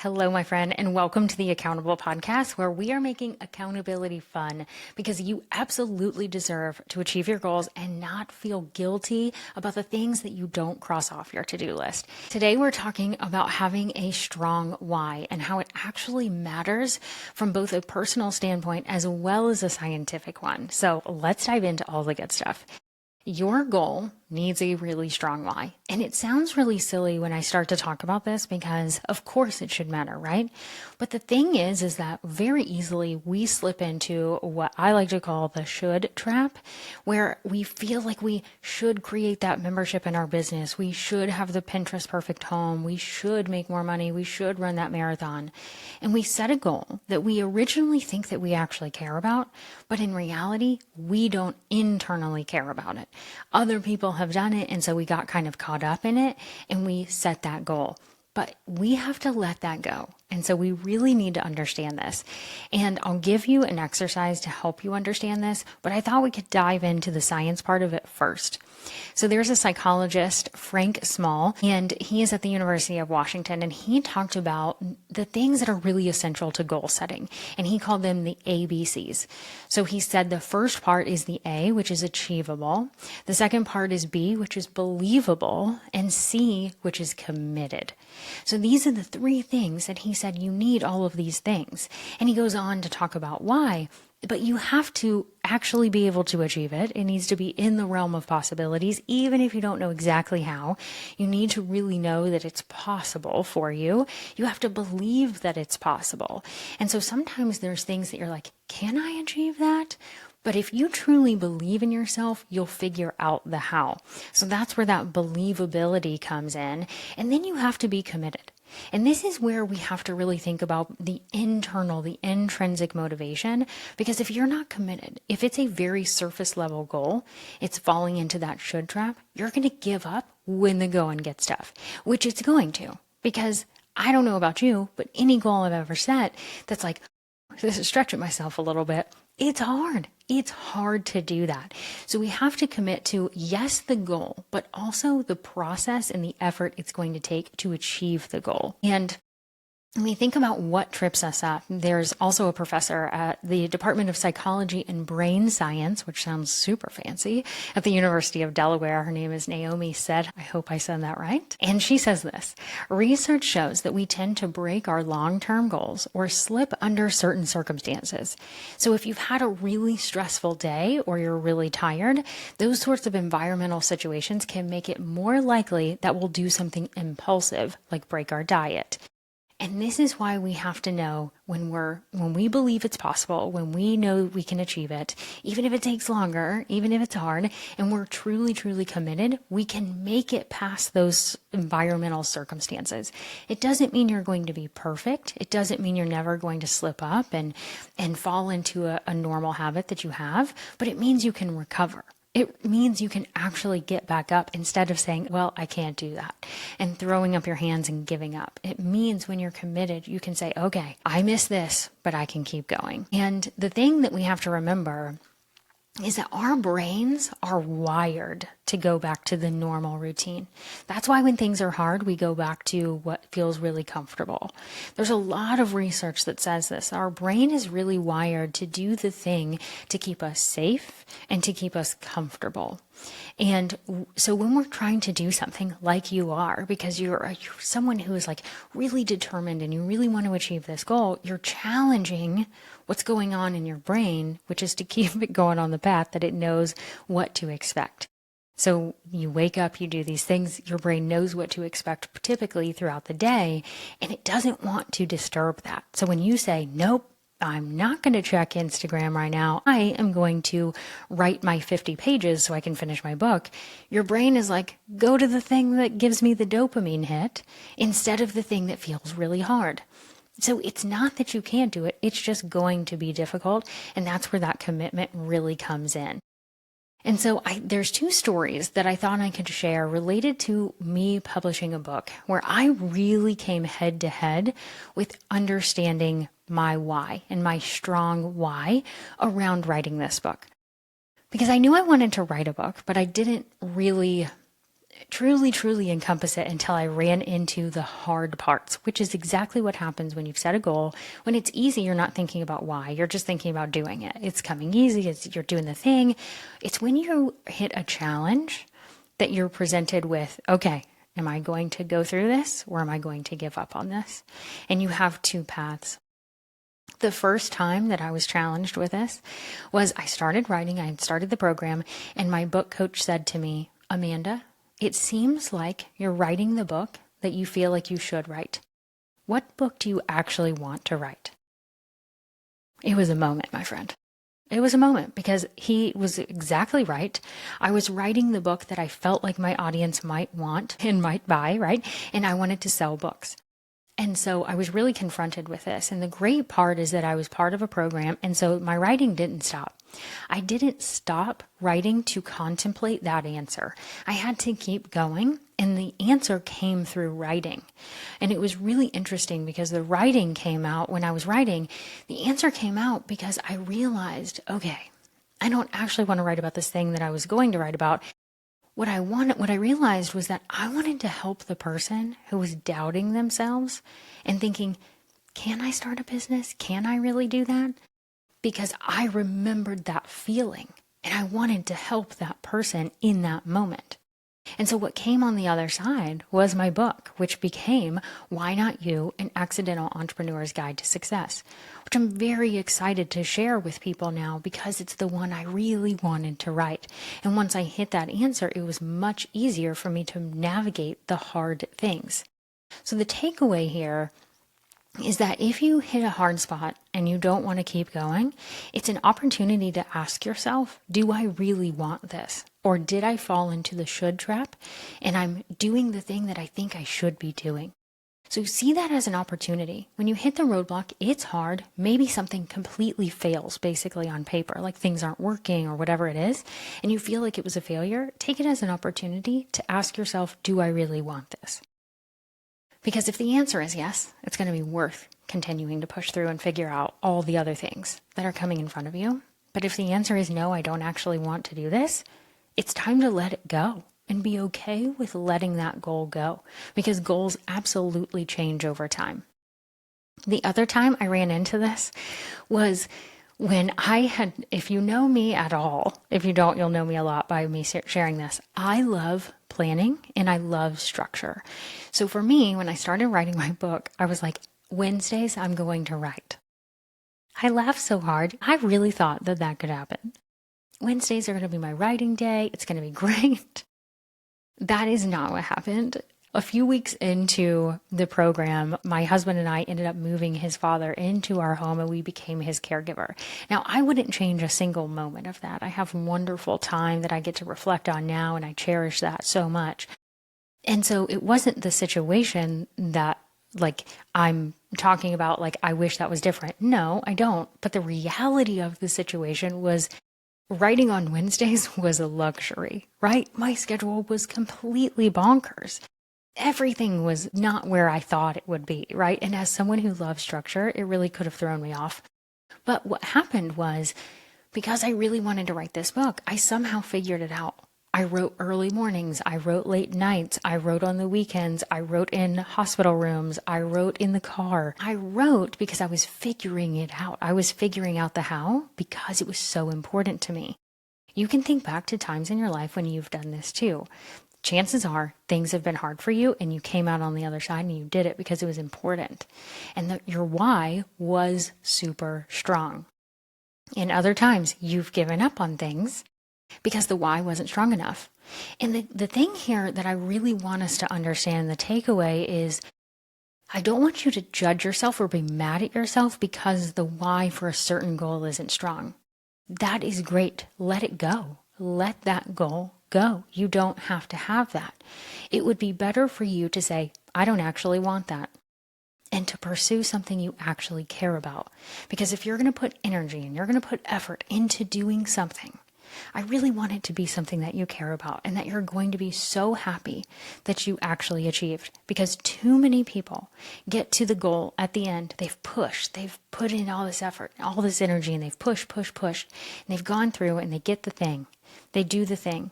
Hello, my friend, and welcome to the Accountable Podcast, where we are making accountability fun because you absolutely deserve to achieve your goals and not feel guilty about the things that you don't cross off your to-do list. Today, we're talking about having a strong why and how it actually matters from both a personal standpoint as well as a scientific one. So let's dive into all the good stuff. Your goal needs a really strong why. And it sounds really silly when I start to talk about this because of course it should matter, right? But the thing is that very easily we slip into what I like to call the should trap, where we feel like we should create that membership in our business. We should have the Pinterest perfect home. We should make more money. We should run that marathon. And we set a goal that we originally think that we actually care about, but in reality, we don't internally care about it. Other people have done it, and so we got kind of caught up in it and we set that goal. But we have to let that go. And so we really need to understand this. And I'll give you an exercise to help you understand this, but I thought we could dive into the science part of it first. So there's a psychologist, Frank Small, and he is at the University of Washington, and he talked about the things that are really essential to goal setting, and he called them the ABCs. So he said the first part is the A, which is achievable. The second part is B, which is believable, and C, which is committed. So these are the three things that he said you need all of these things. And he goes on to talk about why, but you have to actually be able to achieve it. It needs to be in the realm of possibilities, even if you don't know exactly how. You need to really know that it's possible for you. You have to believe that it's possible. And so sometimes there's things that you're like, can I achieve that? But if you truly believe in yourself, you'll figure out the how. So that's where that believability comes in. And then you have to be committed. And this is where we have to really think about the internal, the intrinsic motivation, because if you're not committed, if it's a very surface level goal, it's falling into that should trap, you're going to give up when the going gets tough, which it's going to, because I don't know about you, but any goal I've ever set that's like, this is stretching myself a little bit. It's hard. It's hard to do that. So we have to commit to, yes, the goal, but also the process and the effort it's going to take to achieve the goal. And when we think about what trips us up, there's also a professor at the Department of Psychology and Brain Science, which sounds super fancy, at the University of Delaware. Her name is Naomi Said. I hope I said that right. And she says this: research shows that we tend to break our long-term goals or slip under certain circumstances. So if you've had a really stressful day or you're really tired, those sorts of environmental situations can make it more likely that we'll do something impulsive, like break our diet. And this is why we have to know when we believe it's possible, when we know we can achieve it, even if it takes longer, even if it's hard, and we're truly, truly committed, we can make it past those environmental circumstances. It doesn't mean you're going to be perfect. It doesn't mean you're never going to slip up and fall into a normal habit that you have, but it means you can recover. It means you can actually get back up instead of saying, well, I can't do that, and throwing up your hands and giving up. It means when you're committed, you can say, okay, I missed this, but I can keep going. And the thing that we have to remember is that our brains are wired to go back to the normal routine. That's why when things are hard, we go back to what feels really comfortable. There's a lot of research that says this. Our brain is really wired to do the thing to keep us safe and to keep us comfortable. And so when we're trying to do something like you are, because you're someone who is like really determined and you really want to achieve this goal, you're challenging what's going on in your brain, which is to keep it going on the path that it knows what to expect. So you wake up, you do these things, your brain knows what to expect typically throughout the day, and it doesn't want to disturb that. So when you say, nope, I'm not going to check Instagram right now, I am going to write my 50 pages so I can finish my book, your brain is like, go to the thing that gives me the dopamine hit instead of the thing that feels really hard. So it's not that you can't do it, it's just going to be difficult, and that's where that commitment really comes in. And so there's two stories that I thought I could share related to me publishing a book where I really came head to head with understanding my why and my strong why around writing this book. Because I knew I wanted to write a book, but I didn't really truly, truly encompass it until I ran into the hard parts, which is exactly what happens when you've set a goal. When it's easy, you're not thinking about why. You're just thinking about doing it. It's coming easy. You're doing the thing. It's when you hit a challenge that you're presented with, okay, am I going to go through this or am I going to give up on this? And you have two paths. The first time that I was challenged with this was I started writing, I had started the program, and my book coach said to me, Amanda, it seems like you're writing the book that you feel like you should write. What book do you actually want to write? It was a moment, my friend. It was a moment because he was exactly right. I was writing the book that I felt like my audience might want and might buy, right? And I wanted to sell books. And so I was really confronted with this. And the great part is that I was part of a program. And so my writing didn't stop. I didn't stop writing to contemplate that answer. I had to keep going. And the answer came through writing. And it was really interesting because the writing came out when I was writing. The answer came out because I realized, okay, I don't actually want to write about this thing that I was going to write about. What I realized was that I wanted to help the person who was doubting themselves and thinking, can I start a business? Can I really do that? Because I remembered that feeling and I wanted to help that person in that moment. And so what came on the other side was my book, which became Why Not You? An Accidental Entrepreneur's Guide to Success, which I'm very excited to share with people now because it's the one I really wanted to write. And once I hit that answer, it was much easier for me to navigate the hard things. So the takeaway here is that if you hit a hard spot and you don't want to keep going, it's an opportunity to ask yourself, do I really want this? Or did I fall into the should trap and I'm doing the thing that I think I should be doing? So see that as an opportunity. When you hit the roadblock, it's hard. Maybe something completely fails basically on paper, like things aren't working or whatever it is, and you feel like it was a failure. Take it as an opportunity to ask yourself, do I really want this? Because if the answer is yes, it's going to be worth continuing to push through and figure out all the other things that are coming in front of you. But if the answer is no, I don't actually want to do this, it's time to let it go and be okay with letting that goal go because goals absolutely change over time. The other time I ran into this was when I had, if you know me at all, if you don't, you'll know me a lot by me sharing this. I love planning and I love structure. So for me, when I started writing my book, I was like, Wednesdays, I'm going to write. I laughed so hard. I really thought that that could happen. Wednesdays are going to be my writing day. It's going to be great. That is not what happened. A few weeks into the program, my husband and I ended up moving his father into our home and we became his caregiver. Now, I wouldn't change a single moment of that. I have wonderful time that I get to reflect on now and I cherish that so much. And so it wasn't the situation that like I'm talking about, like I wish that was different. No, I don't. But the reality of the situation was writing on Wednesdays was a luxury, right? My schedule was completely bonkers. Everything was not where I thought it would be, right? And as someone who loves structure, it really could have thrown me off. But what happened was, because I really wanted to write this book, I somehow figured it out. I wrote early mornings, I wrote late nights, I wrote on the weekends, I wrote in hospital rooms, I wrote in the car. I wrote because I was figuring it out. I was figuring out the how because it was so important to me. You can think back to times in your life when you've done this too. Chances are things have been hard for you and you came out on the other side and you did it because it was important. And your why was super strong. In other times, you've given up on things because the why wasn't strong enough. And the thing here that I really want us to understand, the takeaway is, I don't want you to judge yourself or be mad at yourself because the why for a certain goal isn't strong. That is great. Let it go. Let that goal go. You don't have to have that. It would be better for you to say, I don't actually want that, and to pursue something you actually care about. Because if you're going to put energy and you're going to put effort into doing something, I really want it to be something that you care about and that you're going to be so happy that you actually achieved. Because too many people get to the goal at the end. They've pushed, they've put in all this effort, all this energy, and they've pushed, and they've gone through and they get the thing. They do the thing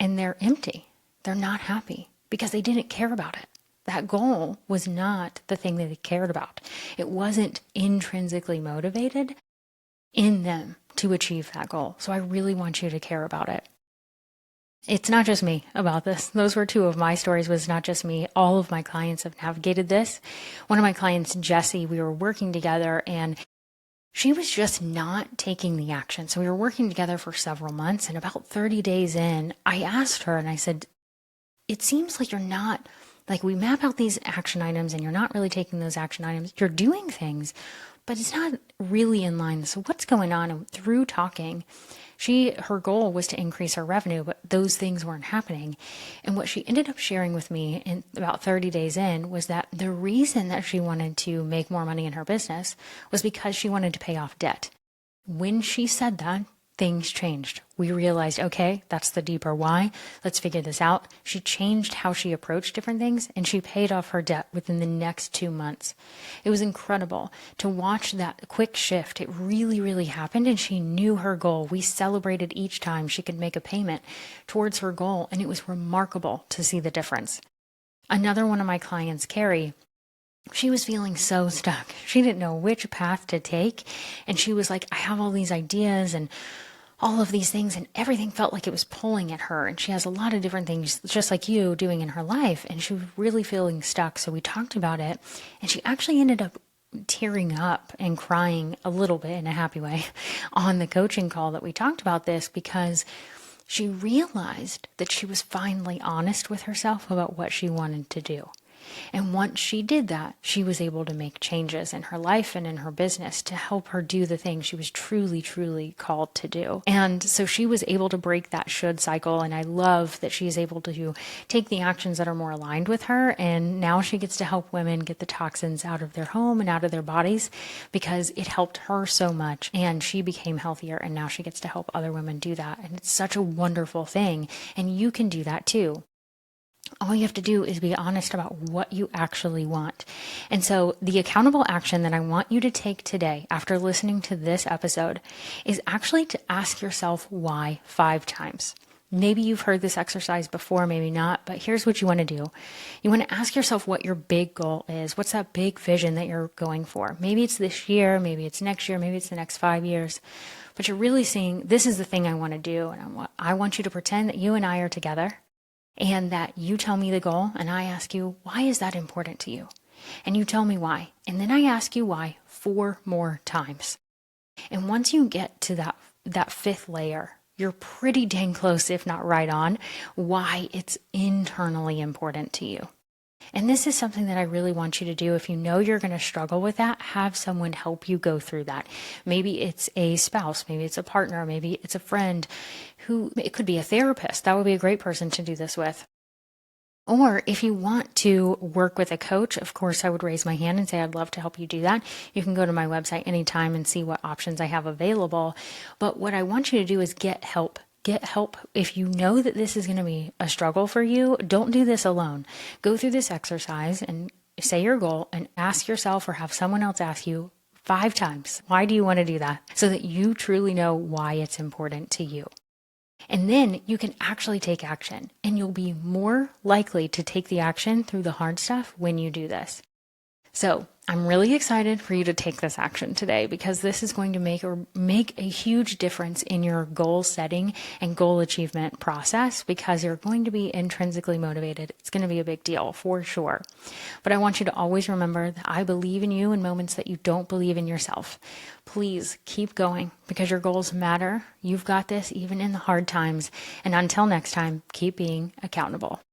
and they're empty. they're not happy because they didn't care about it. That goal was not the thing that they cared about. It wasn't intrinsically motivated in them to achieve that goal. So I really want you to care about it. It's not just me about this. Those were two of my stories, was not just me. All of my clients have navigated this. One of my clients, Jessie, we were working together and she was just not taking the action. So we were working together for several months, and about 30 days in, I asked her and I said, it seems like you're not, like, we map out these action items and you're not really taking those action items. You're doing things, but it's not really in line. So what's going on? And through talking, her goal was to increase her revenue, but those things weren't happening. And what she ended up sharing with me in about 30 days in was that the reason that she wanted to make more money in her business was because she wanted to pay off debt. When she said that, things changed. We realized, okay, that's the deeper why. Let's figure this out. She changed how she approached different things, and she paid off her debt within the next 2 months. It was incredible to watch that quick shift. It really, really happened, and she knew her goal. We celebrated each time she could make a payment towards her goal, and it was remarkable to see the difference. Another one of my clients, Carrie, she was feeling so stuck. She didn't know which path to take, and she was like, I have all these ideas and all of these things, and everything felt like it was pulling at her, and she has a lot of different things just like you doing in her life, and she was really feeling stuck. So we talked about it, and she actually ended up tearing up and crying a little bit in a happy way on the coaching call that we talked about this, because she realized that she was finally honest with herself about what she wanted to do. And once she did that, she was able to make changes in her life and in her business to help her do the things she was truly, truly called to do. And so she was able to break that should cycle. And I love that she's able to take the actions that are more aligned with her. And now she gets to help women get the toxins out of their home and out of their bodies, because it helped her so much and she became healthier. And now she gets to help other women do that. And it's such a wonderful thing. And you can do that too. All you have to do is be honest about what you actually want. And so the accountable action that I want you to take today after listening to this episode is actually to ask yourself why 5 times. Maybe you've heard this exercise before, maybe not, but here's what you want to do. You want to ask yourself what your big goal is. What's that big vision that you're going for? Maybe it's this year, maybe it's next year, maybe it's the next 5 years, but you're really saying, this is the thing I want to do. And I want you to pretend that you and I are together, and that you tell me the goal, and I ask you, why is that important to you? And you tell me why. And then I ask you why 4 more times. And once you get to that 5th layer, you're pretty dang close, if not right on, why it's internally important to you. And this is something that I really want you to do. If you know you're going to struggle with that, have someone help you go through that. Maybe it's a spouse, maybe it's a partner, maybe it's a friend, it could be a therapist. That would be a great person to do this with. Or if you want to work with a coach, of course, I would raise my hand and say, I'd love to help you do that. You can go to my website anytime and see what options I have available. But what I want you to do is get help. Get help. If you know that this is going to be a struggle for you, don't do this alone. Go through this exercise and say your goal and ask yourself, or have someone else ask you 5 times, why do you want to do that? So that you truly know why it's important to you. And then you can actually take action, and you'll be more likely to take the action through the hard stuff when you do this. So I'm really excited for you to take this action today, because this is going to make a huge difference in your goal setting and goal achievement process, because you're going to be intrinsically motivated. It's going to be a big deal for sure. But I want you to always remember that I believe in you in moments that you don't believe in yourself. Please keep going, because your goals matter. You've got this even in the hard times. And until next time, keep being accountable.